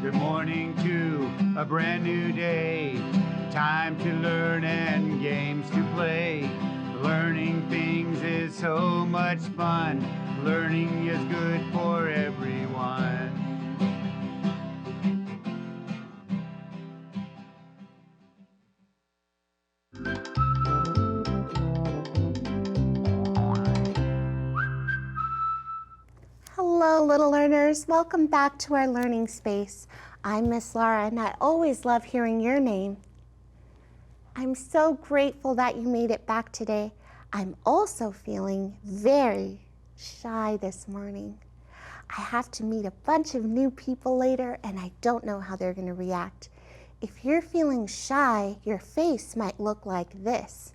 Good morning to a brand new day. Time to learn and games to play. Learning things is so much fun. Learning is good for everyone. Hello, little learners. Welcome back to our learning space. I'm Miss Laura, and I always love hearing your name. I'm so grateful that you made it back today. I'm also feeling very shy this morning. I have to meet a bunch of new people later, and I don't know how they're going to react. If you're feeling shy, your face might look like this.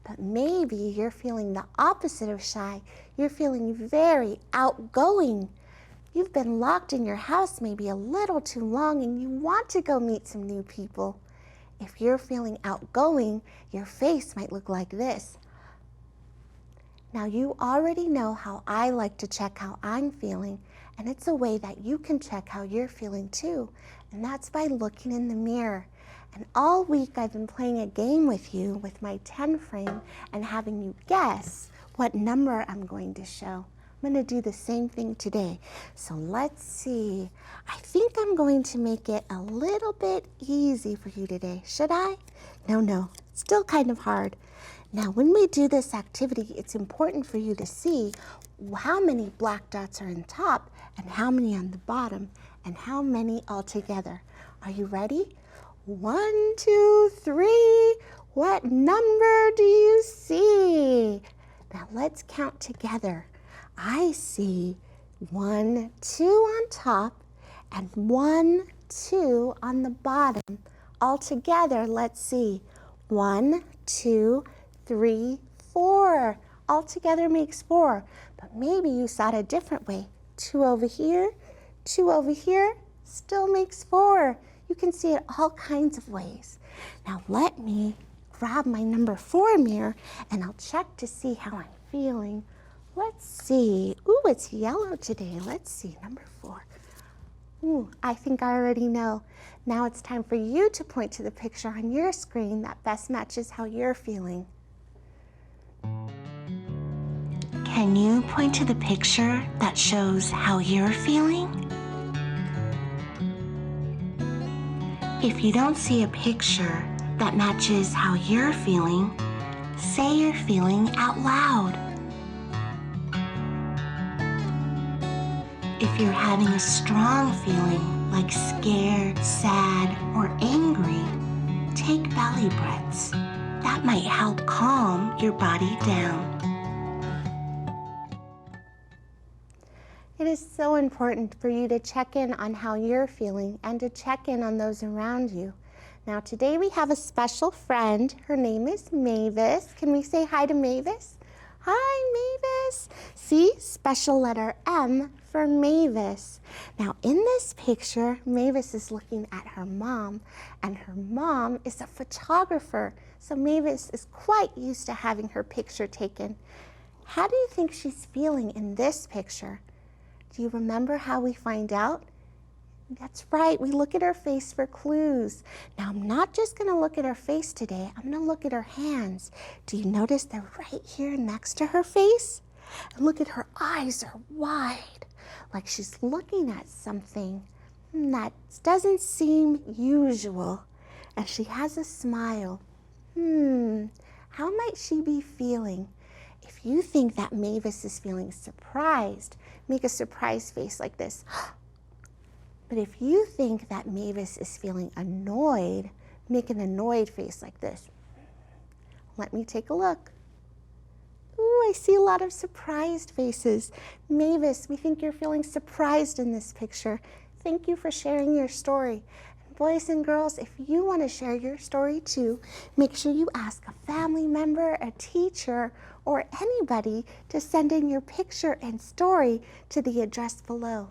But maybe you're feeling the opposite of shy. You're feeling very outgoing. You've been locked in your house maybe a little too long and you want to go meet some new people. If you're feeling outgoing, your face might look like this. Now you already know how I like to check how I'm feeling, and it's a way that you can check how you're feeling too, and that's by looking in the mirror. And all week I've been playing a game with you with my 10 frame and having you guess what number I'm going to show. I'm going to do the same thing today. So let's see. I think I'm going to make it a little bit easy for you today. Should I? No, still kind of hard. Now when we do this activity, it's important for you to see how many black dots are on top and how many on the bottom and how many altogether. Are you ready? 1, 2, 3. What number do you see? Now let's count together. I see 1, 2 on top and 1, 2 on the bottom. All together, let's see. 1, 2, 3, 4. All together makes 4. But maybe you saw it a different way. 2 over here, 2 over here, still makes 4. You can see it all kinds of ways. Now let me grab my number 4 mirror and I'll check to see how I'm feeling. Let's see. Ooh, it's yellow today. Let's see, number 4. Ooh, I think I already know. Now it's time for you to point to the picture on your screen that best matches how you're feeling. Can you point to the picture that shows how you're feeling? If you don't see a picture that matches how you're feeling, say you're feeling out loud. If you're having a strong feeling like scared, sad, or angry, take belly breaths. That might help calm your body down. It is so important for you to check in on how you're feeling and to check in on those around you. Now today we have a special friend. Her name is Mavis. Can we say hi to Mavis? Hi, Mavis. See, special letter M for Mavis. Now in this picture, Mavis is looking at her mom, and her mom is a photographer. So Mavis is quite used to having her picture taken. How do you think she's feeling in this picture? Do you remember how we find out? That's right, we look at her face for clues. Now I'm not just gonna look at her face today, I'm gonna look at her hands. Do you notice they're right here next to her face? And look at her eyes are wide, like she's looking at something that doesn't seem usual. And she has a smile. How might she be feeling? If you think that Mavis is feeling surprised, make a surprise face like this. But if you think that Mavis is feeling annoyed, make an annoyed face like this. Let me take a look. Ooh, I see a lot of surprised faces. Mavis, we think you're feeling surprised in this picture. Thank you for sharing your story. And boys and girls, if you want to share your story too, make sure you ask a family member, a teacher, or anybody to send in your picture and story to the address below.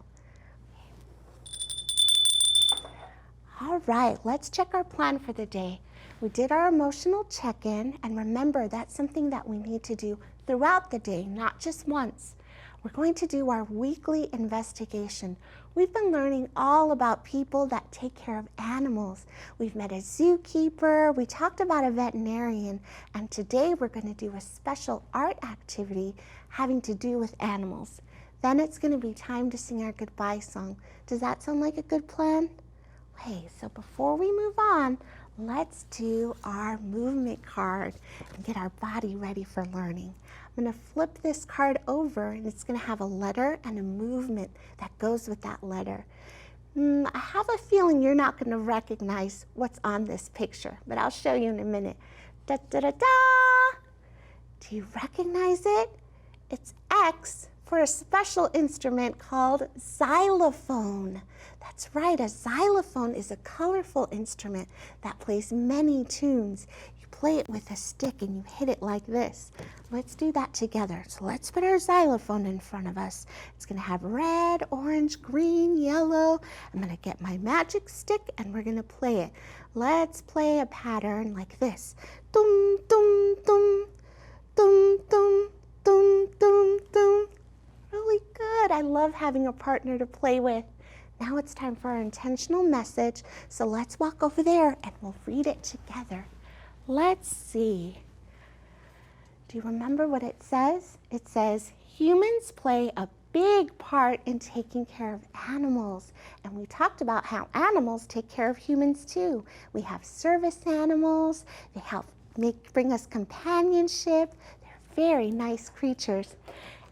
All right, let's check our plan for the day. We did our emotional check-in, and remember that's something that we need to do throughout the day, not just once. We're going to do our weekly investigation. We've been learning all about people that take care of animals. We've met a zookeeper, we talked about a veterinarian, and today we're going to do a special art activity having to do with animals. Then it's going to be time to sing our goodbye song. Does that sound like a good plan? Okay, so before we move on, let's do our movement card and get our body ready for learning. I'm going to flip this card over and it's going to have a letter and a movement that goes with that letter. I have a feeling you're not going to recognize what's on this picture, but I'll show you in a minute. Da, da, da, da. Do you recognize it? It's X for a special instrument called xylophone. That's right, a xylophone is a colorful instrument that plays many tunes. You play it with a stick and you hit it like this. Let's do that together. So let's put our xylophone in front of us. It's going to have red, orange, green, yellow. I'm going to get my magic stick and we're going to play it. Let's play a pattern like this. Dum, dum, dum, dum, dum, dum, dum, dum. Really good. I love having a partner to play with. Now it's time for our intentional message. So let's walk over there and we'll read it together. Let's see. Do you remember what it says? It says, humans play a big part in taking care of animals. And we talked about how animals take care of humans too. We have service animals. They help bring us companionship. They're very nice creatures.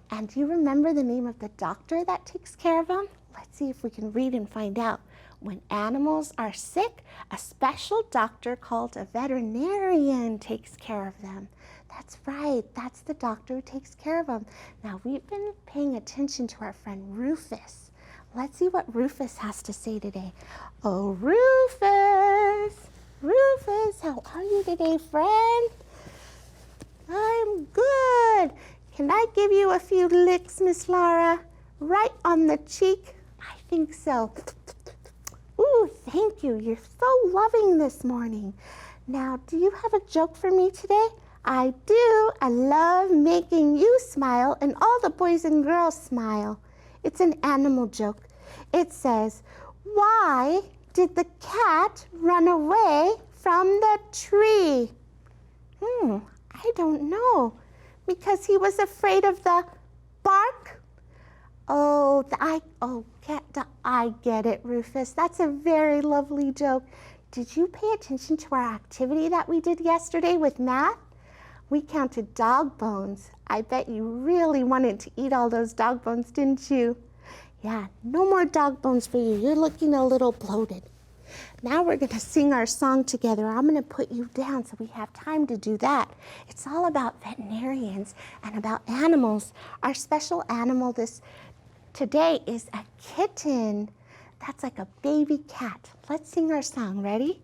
And do you remember the name of the doctor that takes care of them? Let's see if we can read and find out. When animals are sick, a special doctor called a veterinarian takes care of them. That's right, that's the doctor who takes care of them. Now we've been paying attention to our friend Rufus. Let's see what Rufus has to say today. Oh, Rufus! Rufus, how are you today, friend? I'm good. Can I give you a few licks, Miss Laura? Right on the cheek? I think so. Ooh, thank you. You're so loving this morning. Now, do you have a joke for me today? I do. I love making you smile and all the boys and girls smile. It's an animal joke. It says, why did the cat run away from the tree? I don't know. Because he was afraid of the bark? I get it, Rufus. That's a very lovely joke. Did you pay attention to our activity that we did yesterday with math? We counted dog bones. I bet you really wanted to eat all those dog bones, didn't you? Yeah, no more dog bones for you. You're looking a little bloated. Now we're going to sing our song together. I'm going to put you down so we have time to do that. It's all about veterinarians and about animals. Our special animal today is a kitten. That's like a baby cat. Let's sing our song. Ready?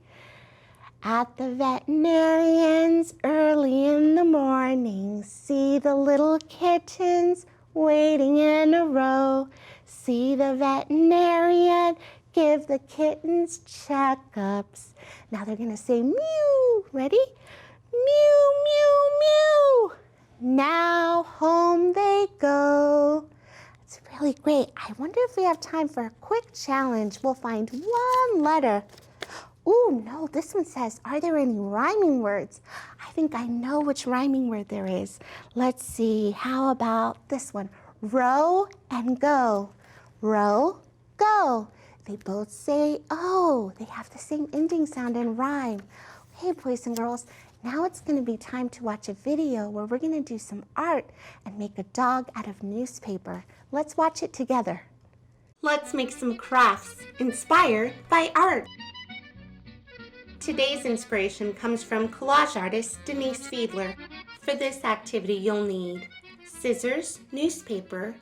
At the veterinarian's early in the morning, see the little kittens waiting in a row. See the veterinarian give the kittens checkups. Now they're gonna say mew. Ready? Mew, mew, mew. Now home they go. It's really great. I wonder if we have time for a quick challenge. We'll find one letter. Ooh, no, this one says, are there any rhyming words? I think I know which rhyming word there is. Let's see, how about this one? Row and go. Row, go. They both say, oh, they have the same ending sound and rhyme. Hey, boys and girls, now it's going to be time to watch a video where we're going to do some art and make a dog out of newspaper. Let's watch it together. Let's make some crafts inspired by art. Today's inspiration comes from collage artist Denise Fiedler. For this activity, you'll need scissors, newspaper,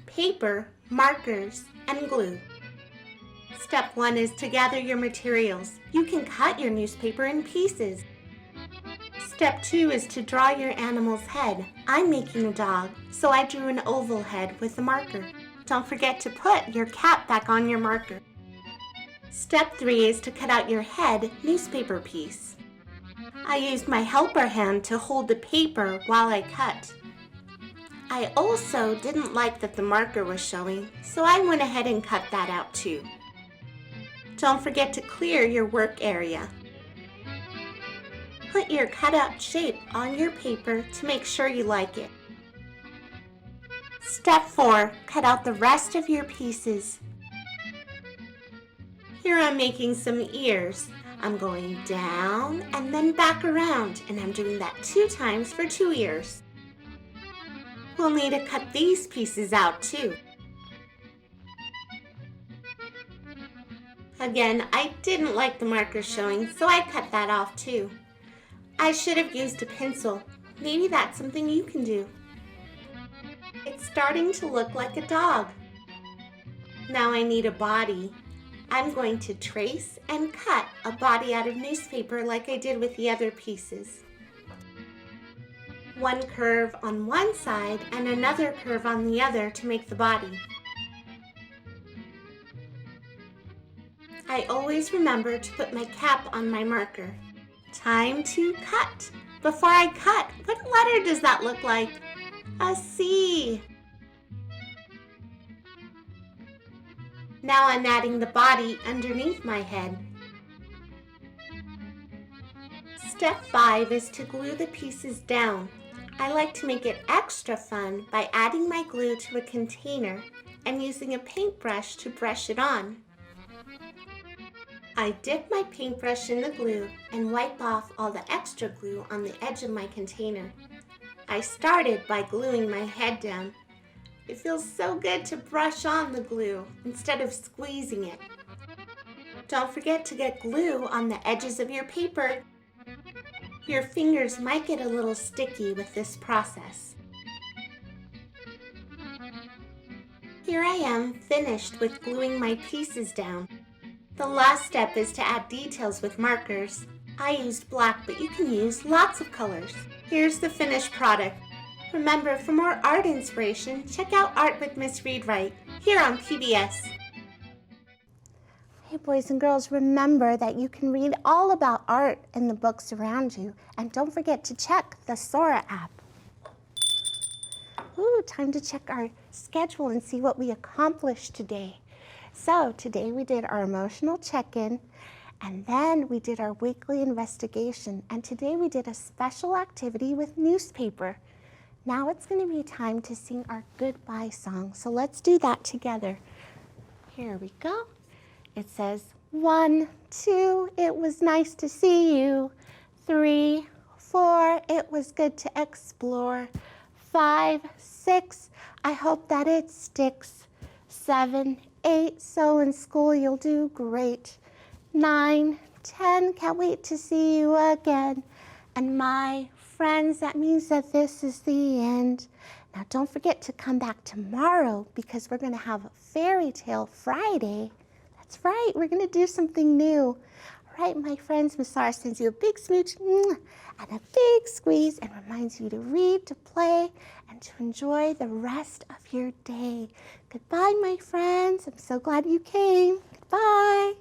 paper, markers, and glue. Step 1 is to gather your materials. You can cut your newspaper in pieces. Step 2 is to draw your animal's head. I'm making a dog, so I drew an oval head with a marker. Don't forget to put your cap back on your marker. Step 3 is to cut out your head newspaper piece. I used my helper hand to hold the paper while I cut. I also didn't like that the marker was showing, so I went ahead and cut that out too. Don't forget to clear your work area. Put your cutout shape on your paper to make sure you like it. Step 4, cut out the rest of your pieces. Here I'm making some ears. I'm going down and then back around, and I'm doing that 2 times for 2 ears. We'll need to cut these pieces out too. Again, I didn't like the marker showing, so I cut that off too. I should have used a pencil. Maybe that's something you can do. It's starting to look like a dog. Now I need a body. I'm going to trace and cut a body out of newspaper like I did with the other pieces. One curve on one side and another curve on the other to make the body. I always remember to put my cap on my marker. Time to cut. Before I cut, what letter does that look like? A C. Now I'm adding the body underneath my head. Step 5 is to glue the pieces down. I like to make it extra fun by adding my glue to a container and using a paintbrush to brush it on. I dip my paintbrush in the glue and wipe off all the extra glue on the edge of my container. I started by gluing my head down. It feels so good to brush on the glue instead of squeezing it. Don't forget to get glue on the edges of your paper. Your fingers might get a little sticky with this process. Here I am, finished with gluing my pieces down. The last step is to add details with markers. I used black, but you can use lots of colors. Here's the finished product. Remember, for more art inspiration, check out Art with Miss Reed Wright here on PBS. Hey boys and girls, remember that you can read all about art in the books around you, and don't forget to check the Sora app. Ooh, time to check our schedule and see what we accomplished today. So today we did our emotional check-in, and then we did our weekly investigation, and today we did a special activity with newspaper. Now it's going to be time to sing our goodbye song, so let's do that together. Here we go. It says 1, 2, it was nice to see you. 3, 4, it was good to explore. 5, 6, I hope that it sticks. 7, 8, so in school you'll do great. 9, 10, can't wait to see you again. And my friends, that means that this is the end. Now don't forget to come back tomorrow because we're going to have a Fairy Tale Friday. That's right, we're going to do something new. All right, my friends, Miss Laura sends you a big smooch and a big squeeze and reminds you to read, to play, and to enjoy the rest of your day. Goodbye, my friends. I'm so glad you came. Goodbye.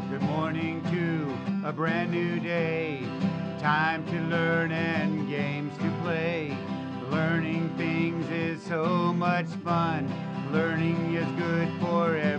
Good morning to a brand new day. Time to learn and games to play. Learning things is so much fun. Learning is good for everyone.